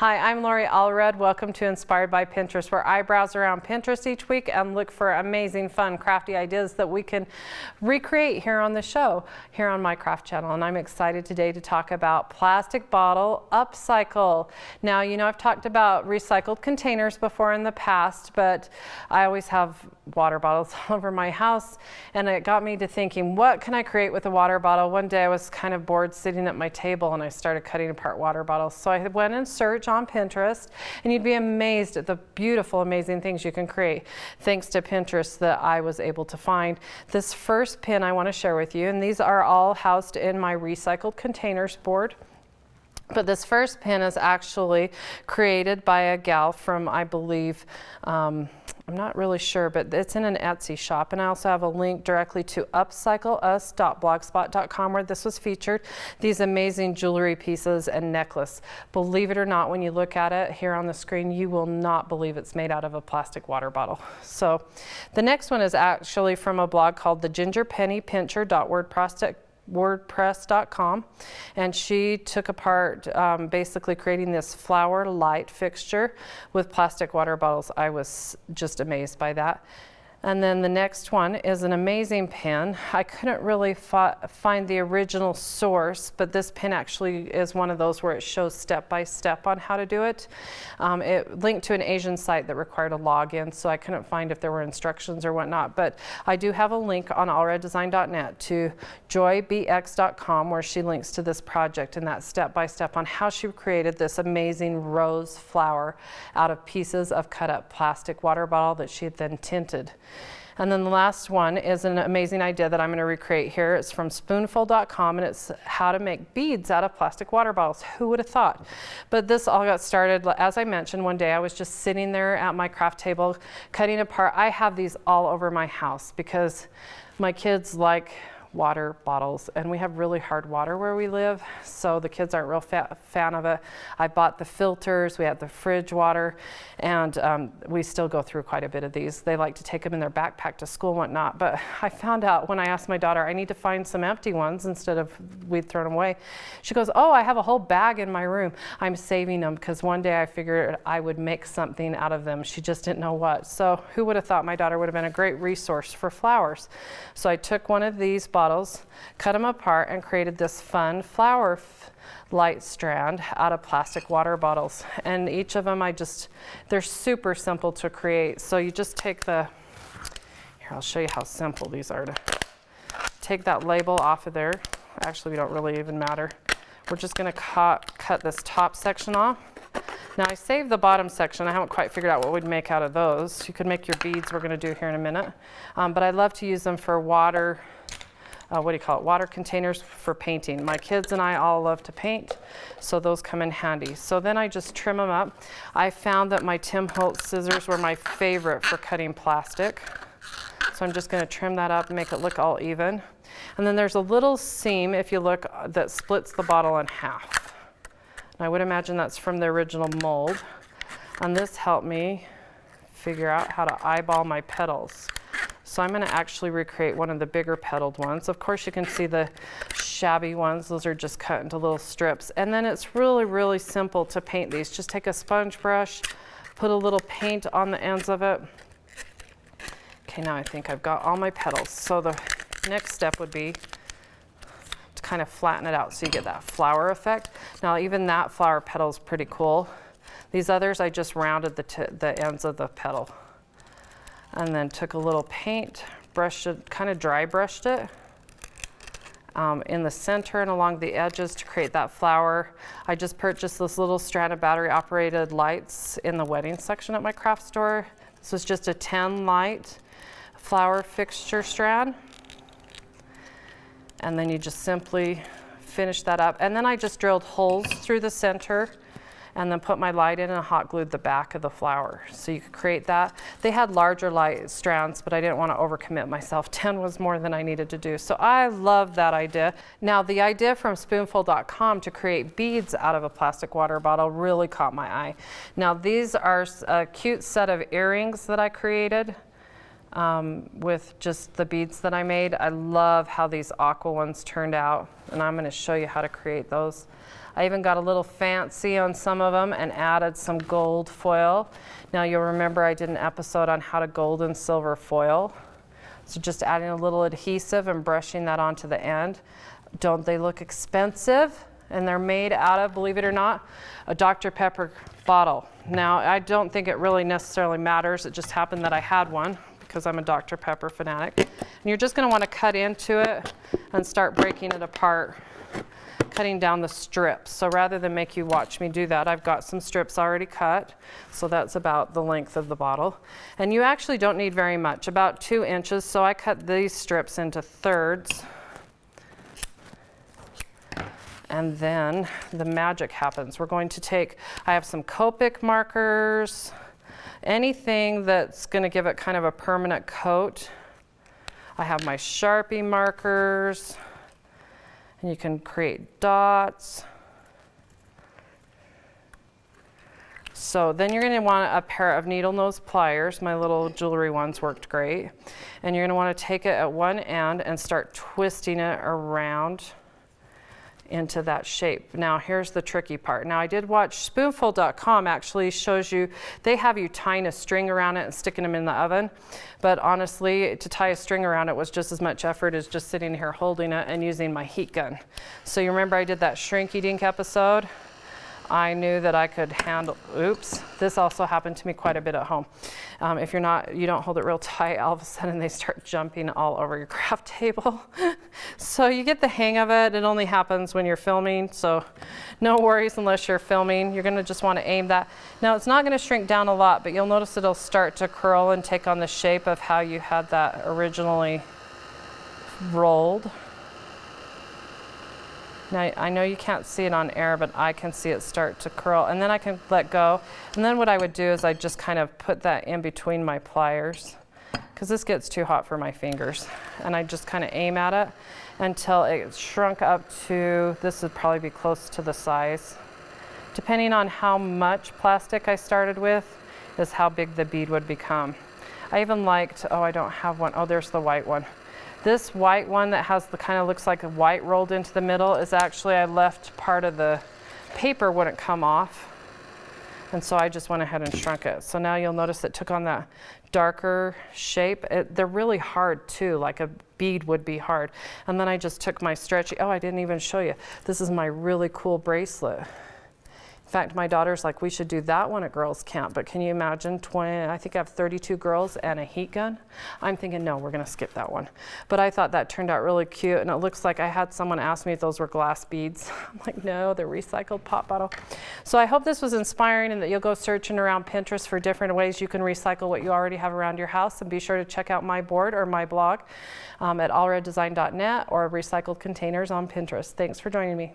Hi, I'm Lori Allred. Welcome to Inspired by Pinterest, where I browse around Pinterest each week and look for amazing, fun, crafty ideas that we can recreate here on the show, here on my craft channel. And I'm excited today to talk about plastic bottle upcycle. Now, you know, I've talked about recycled containers before in the past, but I always have water bottles all over my house. And it got me to thinking, what can I create with a water bottle? One day I was kind of bored sitting at my table and I started cutting apart water bottles. So I went and searched on Pinterest, and you'd be amazed at the beautiful, amazing things you can create thanks to Pinterest that I was able to find. This first pin I want to share with you, and these are all housed in my recycled containers board. But this first pin is actually created by a gal from, I believe, I'm not really sure, but it's in an Etsy shop. And I also have a link directly to upcycleus.blogspot.com where this was featured. These amazing jewelry pieces and necklace. Believe it or not, when you look at it here on the screen, you will not believe it's made out of a plastic water bottle. So the next one is actually from a blog called the gingerpennypincher.wordpress.com, and she took apart basically creating this flower light fixture with plastic water bottles. I was just amazed by that. And then the next one is an amazing pin. I couldn't really find the original source, but this pin actually is one of those where it shows step by step on how to do it. It linked to an Asian site that required a login, so I couldn't find if there were instructions or whatnot. But I do have a link on allreddesign.net to joybx.com where she links to this project and that step by step on how she created this amazing rose flower out of pieces of cut up plastic water bottle that she had then tinted. And then the last one is an amazing idea that I'm going to recreate here. It's from spoonful.com, and it's how to make beads out of plastic water bottles. Who would have thought? But this all got started, as I mentioned, one day I was just sitting there at my craft table cutting apart. I have these all over my house because my kids like water bottles, and we have really hard water where we live, so the kids aren't real fan of it. I bought the filters, we have the fridge water, and we still go through quite a bit of these. They like to take them in their backpack to school and whatnot, but I found out when I asked my daughter, I need to find some empty ones instead of we'd thrown them away. She goes, oh, I have a whole bag in my room. I'm saving them because one day I figured I would make something out of them. She just didn't know what. So who would have thought my daughter would have been a great resource for flowers? So I took one of these bottles, cut them apart, and created this fun flower light strand out of plastic water bottles. And each of them, they're super simple to create. So you just take here, I'll show you how simple these are. To take that label off of there. Actually, we don't really even matter. We're just going to cut this top section off. Now I saved the bottom section. I haven't quite figured out what we'd make out of those. You could make your beads we're going to do here in a minute. But I love to use them for water water containers for painting. My kids and I all love to paint, so those come in handy. So then I just trim them up. I found that my Tim Holtz scissors were my favorite for cutting plastic. So I'm just going to trim that up and make it look all even. And then there's a little seam, if you look, that splits the bottle in half. And I would imagine that's from the original mold. And this helped me figure out how to eyeball my petals. So I'm going to actually recreate one of the bigger petaled ones. Of course, you can see the shabby ones. Those are just cut into little strips. And then it's really, really simple to paint these. Just take a sponge brush, put a little paint on the ends of it. Okay, now I think I've got all my petals. So the next step would be to kind of flatten it out so you get that flower effect. Now, even that flower petal is pretty cool. These others, I just rounded the ends of the petal. And then took a little paint, brushed it, kind of dry brushed it in the center and along the edges to create that flower. I just purchased this little strand of battery operated lights in the wedding section at my craft store. This was just a 10 light flower fixture strand. And then you just simply finish that up. And then I just drilled holes through the center and then put my light in and hot glued the back of the flower. So you could create that. They had larger light strands, but I didn't want to overcommit myself. 10 was more than I needed to do. So I love that idea. Now the idea from spoonful.com to create beads out of a plastic water bottle really caught my eye. Now these are a cute set of earrings that I created with just the beads that I made. I love how these aqua ones turned out, and I'm going to show you how to create those. I even got a little fancy on some of them and added some gold foil. Now you'll remember I did an episode on how to gold and silver foil. So just adding a little adhesive and brushing that onto the end. Don't they look expensive? And they're made out of, believe it or not, a Dr. Pepper bottle. Now I don't think it really necessarily matters. It just happened that I had one because I'm a Dr. Pepper fanatic. And you're just going to want to cut into it and start breaking it apart, cutting down the strips. So rather than make you watch me do that, I've got some strips already cut. So that's about the length of the bottle. And you actually don't need very much, about 2 inches. So I cut these strips into thirds. And then the magic happens. We're going to take, I have some Copic markers, anything that's going to give it kind of a permanent coat. I have my Sharpie markers, and you can create dots. So then you're going to want a pair of needle nose pliers. My little jewelry ones worked great. And you're going to want to take it at one end and start twisting it around into that shape. Now here's the tricky part. Now I did watch spoonful.com actually shows you, they have you tying a string around it and sticking them in the oven. But honestly, to tie a string around it was just as much effort as just sitting here holding it and using my heat gun. So you remember I did that Shrinky Dink episode? I knew that I could handle, oops, this also happened to me quite a bit at home. If you don't hold it real tight, all of a sudden they start jumping all over your craft table. So you get the hang of it. It only happens when you're filming, so no worries unless you're filming. You're gonna just wanna aim that. Now it's not gonna shrink down a lot, but you'll notice it'll start to curl and take on the shape of how you had that originally rolled. Now, I know you can't see it on air, but I can see it start to curl, and then I can let go. And then what I would do is I just kind of put that in between my pliers, because this gets too hot for my fingers. And I just kind of aim at it until it shrunk up to, this would probably be close to the size. Depending on how much plastic I started with, is how big the bead would become. I even liked, oh, I don't have one. Oh, there's the white one. This white one that has the kind of looks like a white rolled into the middle is actually, I left part of the paper wouldn't come off. And so I just went ahead and shrunk it. So now you'll notice it took on that darker shape. They're really hard too, like a bead would be hard. And then I just took my stretchy, oh, I didn't even show you. This is my really cool bracelet. In fact, my daughter's like, we should do that one at girls' camp, but can you imagine 20, I think I have 32 girls and a heat gun? I'm thinking, no, we're gonna skip that one. But I thought that turned out really cute, and it looks like I had someone ask me if those were glass beads. I'm like, no, they're recycled pop bottle. So I hope this was inspiring and that you'll go searching around Pinterest for different ways you can recycle what you already have around your house, and be sure to check out my board or my blog at allreddesign.net or recycled containers on Pinterest. Thanks for joining me.